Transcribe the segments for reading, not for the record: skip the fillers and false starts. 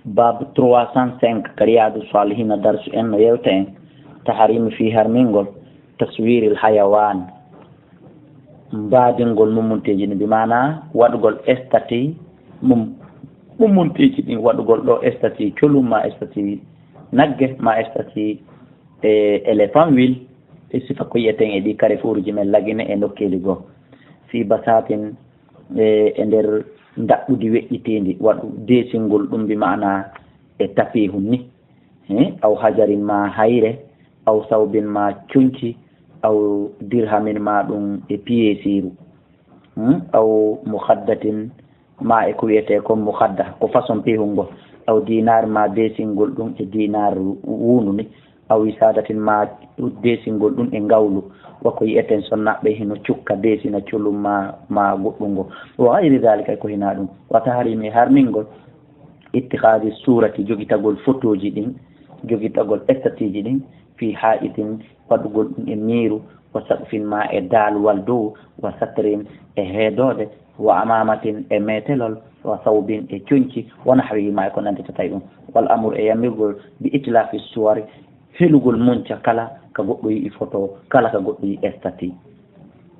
باب 305 كرياد الصالحين درس ان يوتين تحريم في هرمينغول تصوير الحيوان بعدين ممتجين بمعنى wadugol estati mummunteji din wadugol do estati colum ma estati nagge ma estati elephant will e sifa ko yeten e di carrefour ji men lagine e nokkeli go fi basatin e der ndaɓɓudi weƴƴitendi waɗu desingol ɗum bi mana e tapihum ni aw hajarin ma hayre aw sawbin ma cuñci aw dirhamin ma ɗum e piye siru aw mukhaddatin ma e ko wiyete comme mukhadda ko façon pihum ngo aw dinar ma desingol ɗum e dinar wundu ni aw wisadatin ma desingol ɗum e ngawlu wako yiyeten sonnaɓe hino cukka desina culum ma goɗɗum ngo wa gayri dalika ko hina ɗum wata harimi harmingol ittihadi surati jogitagol photoji ɗin jogitagol estatiji ɗin fi ha'itin waɗugol ɗum e miiru wa saqfin ma e daalwal dow wa satrin e heedode wa amamatin e metelol wa sawbin e cuñci wona hawi ma e ko nandita tay ɗum wal amour e yamirgol bi itlafi suwari helugol munca kala ka goɗɗo yi photo kala ka goɗɗo yi estati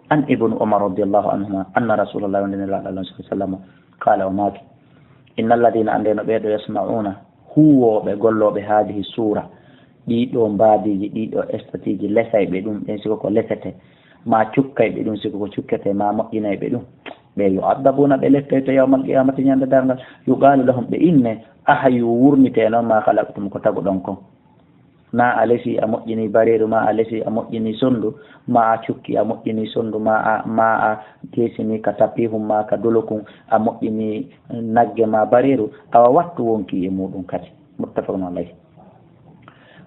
an ibnu umar radiallahu anhuma anna rasulullah sallallahu alaihi wasallam qala o maaki inna alladina andeno ɓeeɗo yasma'una huwoɓe golloɓe hadihi sura ɗiɗo mbadiji ɗiɗo estatiji lesayɓe ɗum ɗen siko ko lesete ma cukkayɓe ɗum siko ko cukkete ma moƴƴinayɓe ɗum ɓe yu'addabuna ɓe lettete yawmal qiyamati ñande dargal yuqalu lahum ɓe inne ahayu wurnite noon ma khalaqtum ko tagu ɗon kon ma a lesi a moƴƴini bareeru ma a lesi a moƴƴini sondu ma a cukki a moƴƴini sondu ma a tesini ka tapihum ma ka dolokun a moƴƴini nagge ma bareeru awa wattu wonki e muɗum kadi muttafaqun alayhi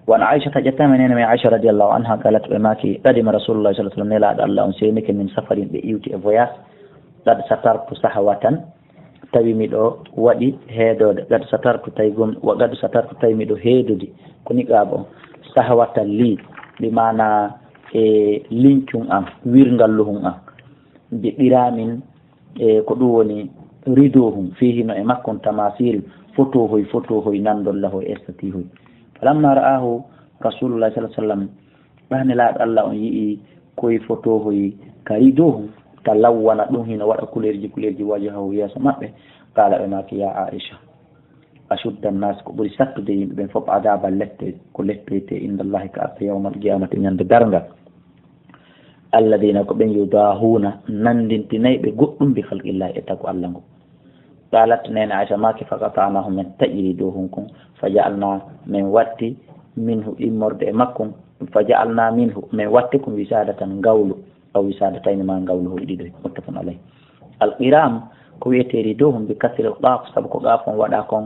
وعن عائشة جتامنين من عائشة رضي الله عنها قالت بماكي قدم رسول الله صلى الله عليه وسلم نلا الله أنسينك من سفر بإيوتي فوياس قد سترت صحوة تبيميدو ودي هيدو قد سترت تيغم وقد سترت تيميدو هيدو دي كوني قابو صحوة لي بمعنى لينكم ويرنغالهم بإرامين كدووني ريدوهم فيه نو مكن تماثيل فوتوهي نندل له استتيهي فلما رآه رسول الله صلى الله عليه وسلم بان لا الله يي كوي فوتوهي كريدوهم تلون دون هنا ودا كوليرجي وجهه يا سمابه قال بماك يا عائشة أشد الناس كبري سكدي بين فوق عذاب اللت كلت عند الله كأف يوم القيامة عند درنغا الذين كبن يداهون نندنتني بقوم بخلق الله اتقوا الله قالت نين عائشة ماك فقطعناهم من تجريدوهم فجعلنا من واتي منه إمرد مكم فجعلنا منه من واتكم وسادة قول أو وسادتين ما قوله إليه متفق عليه القرام كويتي ريدوهم بكسر القاف سبق قاف وداكم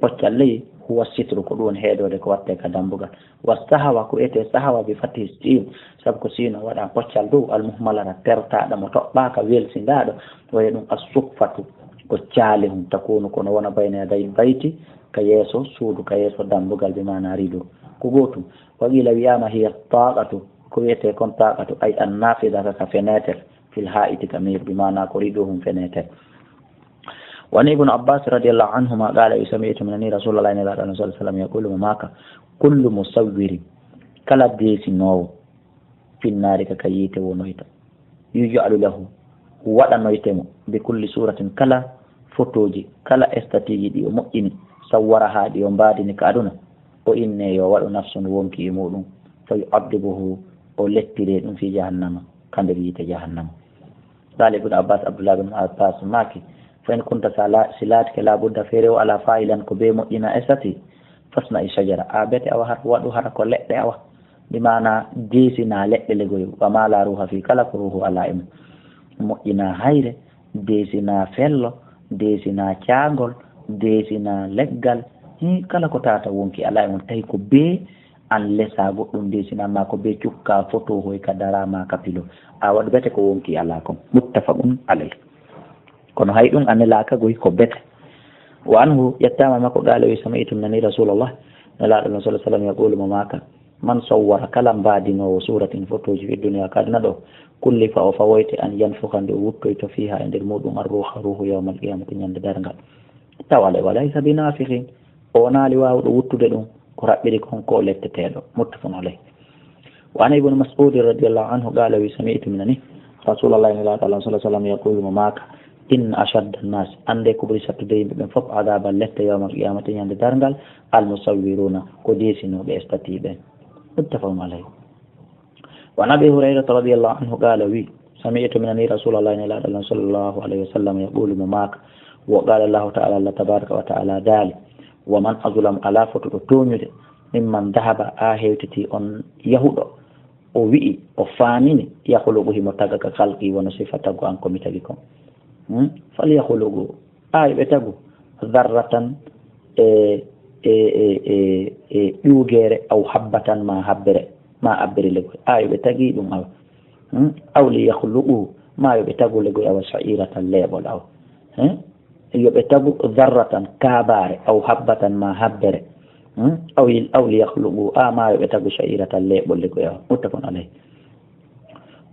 بوتشالي هو الستر كلون هيدو دكواتي كدامبوغا والسهوة كويتي سهوة بفتح السين سبق سين ودا بوتشالدو المهملة ترتا دمتوقباك ويل سندادو ويدون الصفة كتشالهم تكون كون وانا بين يدي البيت كيسو سود كيسو دامبوغا بمعنى ريدو كوغوتو وقيل وياما هي الطاقة كويتي كون طاقة أي النافذة كفناتر في الحائط كمير بمعنى كريدوهم فناتر وعن ابن عباس رضي الله عنهما قال يسميت من رسول الله صلى الله عليه وسلم يقول ماك كل مصور كلا ديس نو في النار كييت ونويت يجعل له ودا نويتم بكل سورة كلا فوتوجي كلا استاتيجي دي مؤمن صورها دي ومبادني كادونا وإني يوضع نفس وونكي يمودون فيعذبه ولتريد في جهنم كان بيت جهنم قال ابن عباس عبد الله بن عباس ماكي فإن كنت سلاتك لابد فيرو على فاعلا كبيمو إنا أستي فاسمع الشجرة آبت أو هرودو هركو لأ أو بمعنى ديسنا لأ لغوي وما لا روح في كلك روح على إم مؤينا هير ديسنا فلو ديسنا كاغول ديسنا لغال kala ko tata wonki ala on tay ko be an lesa goɗɗum desina ma ko be cukka photo hoy ka darama ka pilo a waɗ bete ko wonki ala kon muttafaqun alay kono hay ɗum anelaka goy ko bete wa anhu yettama makko qala wi sami'tu nani rasulullah sallallahu alaihi wasallam yaqulu maka man sawwara kala mbadinowo suratin photo ji fi dunya kadna ɗo kulli fa o fawoyte an yanfukande o wuttoyto fiha e nder muɗum arruha ruhu yawmal qiyamati ñande dargal tawale walaysa binafiqin فونالي واو وتدلو قرأبري كون كولة تتيلو متفق عليه. وعن ابن مسعود رضي الله عنه قال وسمعت منني رسول الله صلى الله عليه وسلم يقول معك إن أشد الناس عندي كبري ستدين من فوق عذاب لت يوم القيامة عند دارنغال المصورون قديسين بأستتيبه متفق عليه. وعن أبي هريرة رضي الله عنه قال سمعت منني رسول الله صلى الله عليه وسلم يقول معك وقال الله تعالى الله تبارك وتعالى دال ومن أظلم على فتوتونيد ممن ذهب آهيتتي أن يهود o wi'i o faamini yahulugu himo taga ka kalqi wono sifa tagu an komi tagi kon fal yahulugu ɓe tagu darratan ƴuugere aw habbatan ma abbere legoy ɓe tagi ɗum awa aw li yahlugu ma yoɓe tagu legoy awa sa'iratan leeɓol awa yoɓe tagu darratan kaabare aw habbatan ma habbere أو ليخلقوا ما يبتغوا شعيرة الليل واللقيا متفق عليه.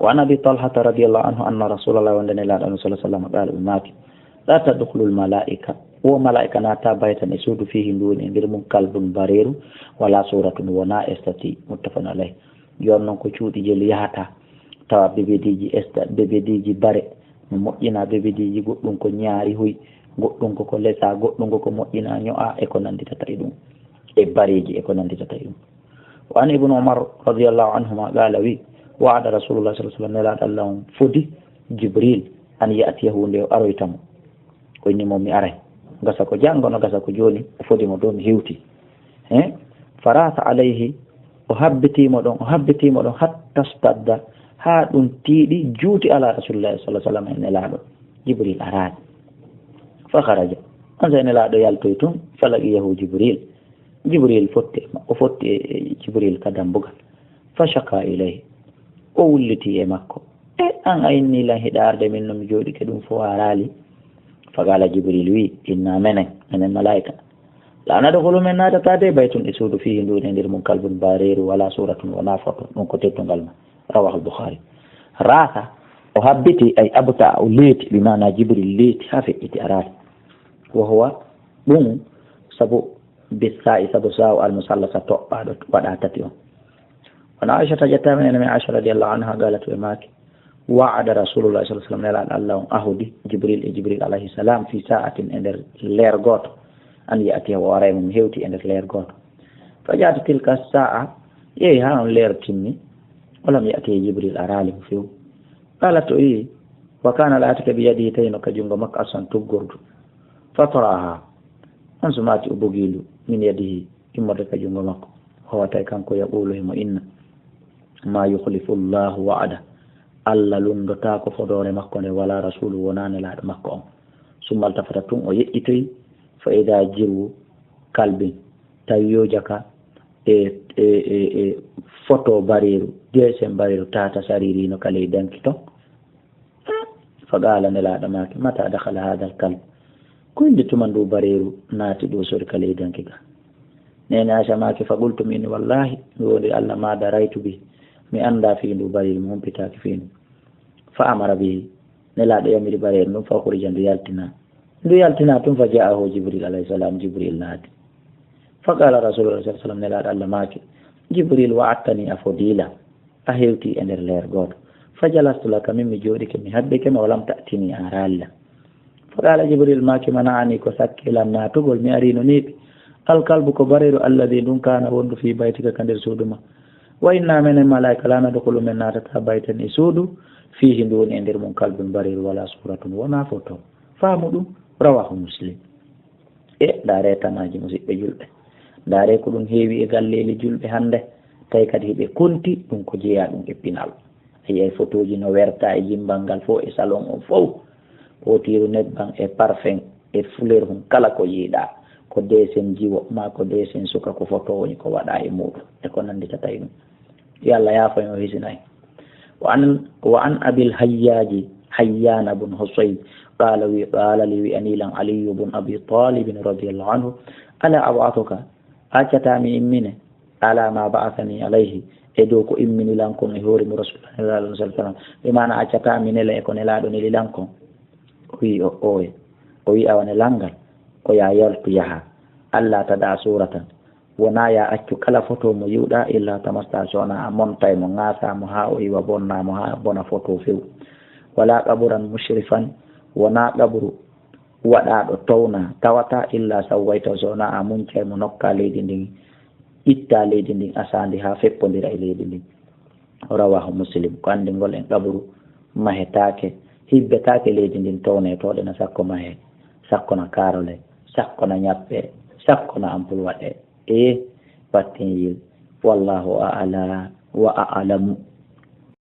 وعن أبي طلحة رضي الله عنه أن رسول الله صلى الله عليه وسلم قال أماك لا تدخل الملائكة وملائكة ناتا بيتا يسود فيه دون إندرم كلب برير ولا صورة ونا استتي متفق عليه. يوم كشوتي جلياتا توا ببديجي بري moƴƴina bebediji goɗɗum ko ñaari huy goɗɗum koko lesa goɗɗum koko moƴƴina ño'a e ko nanditata e ɗum e bareji e ko nanditata e ɗum. wa an ibnu umar radiallahu anhuma qala wi wa'ada rasulullah sallallahu alaihi wasallam nelaɗo allah on fodi jibril an ya'tiyahu nde o aroytamo o innimo mi aray gasa ko janngono gasa ko joni o fodimo ɗo mi hewti farata alayhi o habbitimo ɗon hatta stadda ha ɗum tiiɗi juuti ala rasulillahi sallallahu alaihi wasallam e nelaɗo jibril arani fa kharaja on sa nelaɗo yaltoy tun falaqiyahu jibril fotti e jibril ka dambugal fa shaka ilayhi o wulliti e makko an ayinni lan hiɗarde min no mi jooɗike ɗum fo harali fa qala jibril wi inna menen malaika la nadkhulu min natatade baytun isudu fihi nduni ndir mum kalbun bareru wala suratun wala foto ɗum ko tettungal ma rawahu al-Bukhari. Rasa o habbiti ay abta o leeti bi mana jibril leeti ha feƴƴiti arani wa huwa ɗum sabu bisa'i sabu saw al-musallasa toɓɓaɗo waɗa tati on. wana Aisha tajattamin ene mi Aisha radiyallahu anha galat e maki wa'ada rasulullah sallallahu alaihi wasallam nelaɗo Allah on ahudi jibril alayhi salam fi sa'atin e nder leer goto an ya'tiya o waray mum hewti e nder leer goto fa jaati tilka sa'a yehi ha on leer timmi ولم يأتي جبريل أرالي فيه قالت إيه وكان لاتك بيده تينو كجنغ مكأسا تبقرد فطرعها أنسمات أبوغيلو من يده إمر كجنغ مكو هو تيكانكو يقولهم إن ما يخلف الله وعده ألا لندتاكو فدور مكو ولا رسول ونان لاد مكو ثم التفتتم ويئتي فإذا جروا كلب تيوجك photo bariru gsm bariru tata sariri no kale danki to faqala nelaɗo maki mata dakhala hada alkalb ko inde tumandu bariru naati ɗo sori kale danki ga nene Aisha maki fa qultu min wallahi mi woni Allah ma daraytu bi mi anda fi ndu bariru mi humpitaki fi ndu fa amara bi nelaɗo yamiri bariru ɗum fa khurija ndu yaltina tum fa ja'ahu jibril alayhi salam jibril naati فقال رسول الله صلى الله عليه وسلم نلاد الله ماكي جبريل وعدتني أفضيلا أهيوتي أن اللير قول فجلست لك من مجودك من هدك ولم تأتني أرالا فقال جبريل ماكي منعني كسكي لما تقول ميارين نيبي القلب كبرير الذي دون كان وند في بيتك كندر سودما وإنا من الملائكة لا ندخل من نارتها بيتا يسود فيه دون اندر من قلب برير ولا صورة ولا فوتو فامدو رواه مسلم داريتا ناجي مسيب جلبه dare ko ɗum heewi e galleeli julɓe hannde tawi kadi hiɓe konti ɗum ko jeeya ɗum e pinal ayiyay photoji no werta e jimbal ngal fof e salon o fof potiru nebban e parfum e fleur hum kala ko yiiɗa ko desen jiwo ma ko desen suka ko photo woni ko waɗa e muɗum e ko nanditata e ɗum yo Allah yaafoy o hisinayi wa an abil hayyaji hayyana bun husayb qala li wi anilan aliyu bun abi talib radiyallahu anhu ala ab'atuka accatami immine ala ma ba'athani alayhi e dow ko immini lankon e hoore mo rasulullah sallallahu alaihi wasallam e mana accatami nele e ko nelaɗo neli lankon o wi o wi awane langal o ya yaltu yaha alla tada suratan wona ya accu kala photo mo yuɗa illa tamasta sona a montay mo ngasa mo ha o iwa bonna mo ha bona photo few wala qaburan mushrifan wona qabru waɗaɗo towna tawata illa sawwayta sona a muncay mo nokka leydi ndin itta leydi ndin asandi ha feppodira e leydi ndin rawahu muslim ko andi ngol en qabru mahetake hibbetake leydi ndin towne toɗena sakko mahe sakko na karole sakko na ñappe sakko na ampul waɗe e battin yil wallahu a'ala wa a'lamu.